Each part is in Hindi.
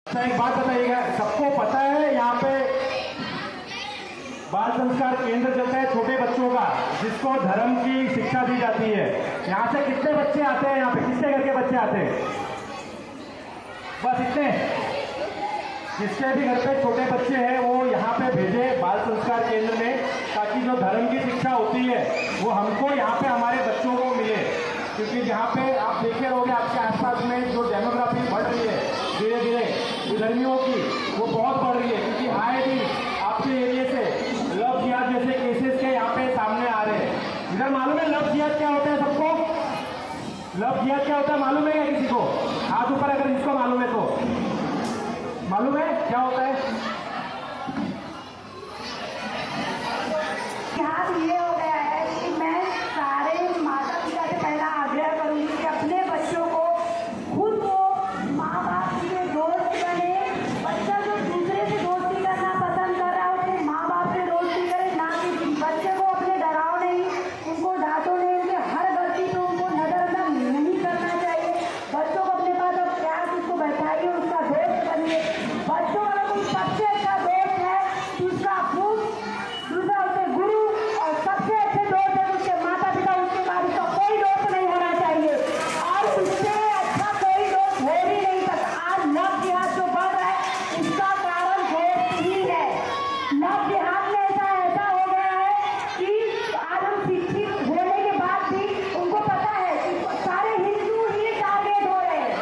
एक बात बताइएगा, सबको पता है यहाँ पे बाल संस्कार केंद्र चलता है छोटे बच्चों का, जिसको धर्म की शिक्षा दी जाती है। यहाँ से कितने बच्चे आते हैं? यहाँ पे कितने घर के बच्चे आते हैं? बस इतने। जिसके भी घर पे छोटे बच्चे हैं वो यहाँ पे भेजे बाल संस्कार केंद्र में, ताकि जो धर्म की शिक्षा होती है वो हमको यहाँ पे हमारे बच्चों को मिले। क्योंकि यहाँ पे आप देखे रहोगे आपके आसपास में जो डेमोग्राफी बढ़ रही है धीरे धीरे विधर्मियों की, वो बहुत बढ़ रही है। क्योंकि आए दिन आपके एरिया से लव जिहाद जैसे केसेस के यहाँ पे सामने आ रहे हैं। इधर मालूम है लव जिहाद क्या होता है सबको? लव जिहाद क्या होता है मालूम है क्या किसी को? हाथ ऊपर अगर जिसको मालूम है तो। मालूम है क्या होता है? ये हो गया है कि मैं सारे माता पिता से पहला आग्रह करूंगी कि अपने बच्चों को खुद वो माँ बाप के दोस्त बने। बच्चा जो दूसरे से दोस्ती करना पसंद कर रहा है उसको माँ बाप से दोस्ती करे, ना कि बच्चे को अपने डराओ नहीं, उनको डांटो नहीं, उनके हर गलती पे उनको नजरअंदाज नहीं करना चाहिए। बच्चों को अपने पास अब प्यार से उसको बैठाइए, उसका दोस्त बनिए। बच्चों का कोई सबसे अच्छा दोस्त है तो उसका खुद दूसरा उसके गुरु, और सबसे अच्छे दोस्त है उसके माता पिता, उसके बाद उसका कोई दोस्त नहीं होना चाहिए। और उससे अच्छा कोई दोस्त हो ही नहीं सकता। आज लव जिहाद जो बढ़ रहा है इसका कारण दोस्त ही है। लव जिहाद में ऐसा हो गया है कि आज हम शिक्षित होने के बाद भी उनको पता है कि सारे हिंदू ही टारगेट हो रहे हैं।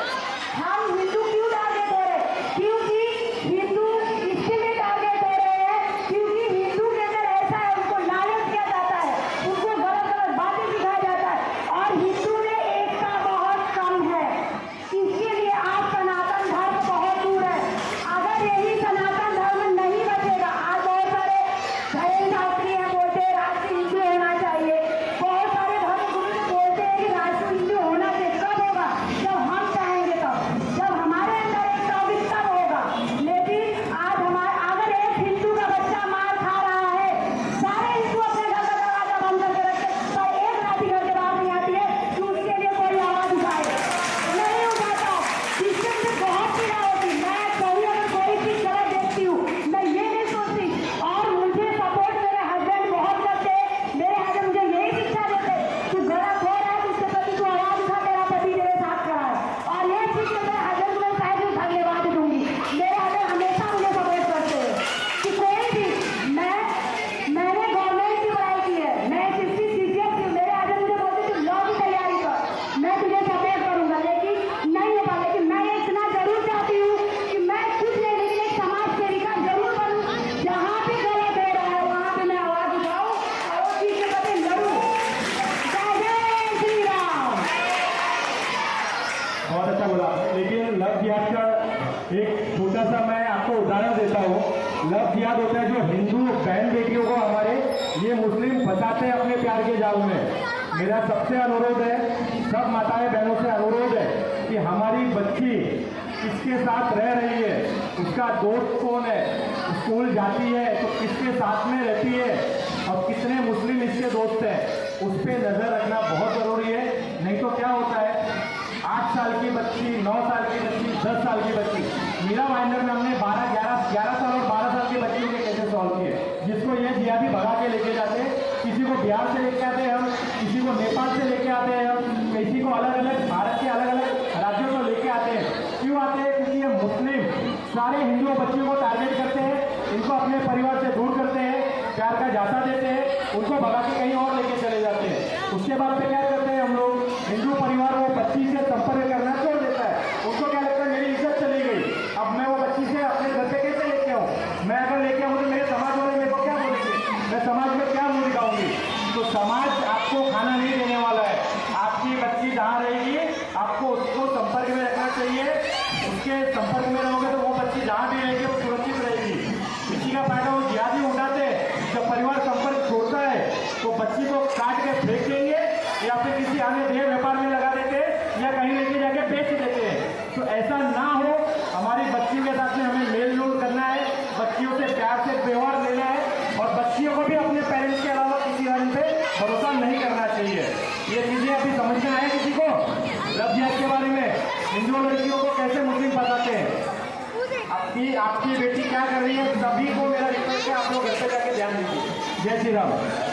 हम हिंदू क्यों टारगेट हो रहे हैं? क्योंकि हिंदू इसलिए टारगेट हो रहे हैं क्योंकि हिंदू के अंदर ऐसा है, उनको लालच किया जाता है, उनको गलत गलत बातें सिखाया जाता है, और हिंदू में एकता बहुत कम है। इसके लिए आज सनातन धर्म बहुत दूर है। अगर यही सनातन धर्म नहीं बचेगा, आज बहुत सारे धर्म शास्त्री हैं बोलते हैं राष्ट्रीय हिंदू होना चाहिए, बहुत सारे धर्म गुरु बोलते हैं कि राष्ट्रीय हिंदू होना चाहिए। कब होगा? जब हम चाहेंगे तब, जब हमारे अंदर एकता होगी तब होगा। लेकिन आज हमारे अगर एक हिंदू का बच्चा मार खा रहा है, सारे हिंदू अपने घर का दरवाजा बंद करके रखते हैं, तो एक राती घर के बाहर नहीं आती है कि उसके लिए कोई आवाज उठाए, नहीं उठाता। इससे मुझे बहुत पीड़ा होती। मैं कभी अगर कोई चीज गलत देखती हूँ मैं ये नहीं सोचती, और मुझे सपोर्ट मेरे हस्बैंड बहुत करते हैं। मेरे हस्बैंड मुझे यही शिक्षा देते हैं, तू गलत हो रहा है तो उसके प्रति तू आवाज उठा, तेरा पति तेरे साथ खड़ा है। और ये चीज में मेरे हस्बैंड को मैं शायद ही धन्यवाद दूंगी। मेरे हस्बैंड हमेशा मुझे सपोर्ट करते हैं कि कोई भी मैंने गवर्नमेंट की पढ़ाई की है, मैं किसी सीजीएस की, मेरे हस्बैंड मुझे बोलते तू लॉ की तैयारी कर, मैं तुझे सपोर्ट करूंगा। लेकिन नहीं हो पाता। लेकिन मैं इतना जरूर चाहती हूँ कि मैं कुछ नहीं लेकिन एक समाज सेविका जरूर बनूं। जहाँ भी गलत हो रहा है वहाँ पे मैं आवाज उठाऊं और उस चीज के प्रति लड़ूं। जय जय श्री राम। बहुत अच्छा बोला। लेकिन लव जिहाद का एक छोटा सा मैं आपको उदाहरण देता हूँ। लव जिहाद होता है जो हिंदू बहन बेटियों को हमारे ये मुस्लिम फंसाते हैं अपने प्यार के जाल में। मेरा सबसे अनुरोध है, सब माताएं बहनों से अनुरोध है कि हमारी बच्ची किसके साथ रह रही है, उसका दोस्त कौन है, स्कूल जाती है तो किसके साथ में रहती है और कितने मुस्लिम इसके दोस्त हैं, उस पर नजर रखना बहुत जरूरी है। नहीं तो क्या होता है, 8 साल की बच्ची, 9 साल की बच्ची, 10 साल की बच्ची, मीरा भाईंदर में हमने 11 साल और 12 साल की बच्चियों के केसेस सॉल्व किए, जिसको ये जिहादी भगा के लेके जाते हैं। किसी को बिहार से लेके आते हैं हम, किसी को नेपाल से लेके आते हैं हम, किसी को अलग अलग भारत के अलग अलग राज्यों को लेके आते हैं। क्यों आते हैं? क्योंकि ये मुस्लिम सारे हिंदू बच्चियों को टारगेट करते हैं, इनको अपने परिवार से दूर करते हैं, प्यार का झांसा देते हैं, उनको भगा के कहीं और लेके चले जाते हैं। उसके बाद पे क्या करते हैं हम लोग, हिंदू परिवार वो बच्ची से संपर्क करना छोड़ देता है। उनको क्या लगता है मेरी इज्जत चली गई, अब मैं वो बच्ची से अपने घर पे कैसे लेके आऊँ? मैं अगर लेके आऊँ तो मेरे समाज वाले मेरे को क्या बोलेंगे, मैं समाज में क्या मुंह दिखाऊंगी? तो समाज आपको खाना नहीं देने वाला है। आपकी बच्ची जहाँ रहेगी आपको उसको संपर्क में रखना चाहिए। उसके संपर्क में रहोगे तो वो बच्ची जहाँ भी रहेगी वो सुरक्षित रहेगी। किसी का फायदा वो जिहादी उठाते हैं, जब परिवार संपर्क छोड़ता है तो बच्ची को काट के फेंक देंगे या फिर किसी अन्य देह व्यापार में लगा देते हैं या कहीं लेके जाके बेच देते हैं। तो ऐसा ना हो, हमारी बच्ची के साथ में हमें मेल जोल करना है, बच्चियों से प्यार से व्यवहार लेना है, और बच्चियों को भी अपने पेरेंट्स के अलावा किसी धर्म पे भरोसा नहीं करना चाहिए। ये चीजें अभी समझ में आए किसी को? लव जिहाद के बारे में हिंदू लड़कियों को कैसे मुस्लिम फंसाते हैं? कि आपकी बेटी क्या कर रही है, सभी को मेरा रिक्वेस्ट है आप लोग घर पे जाके ध्यान दीजिए। जय श्री राम।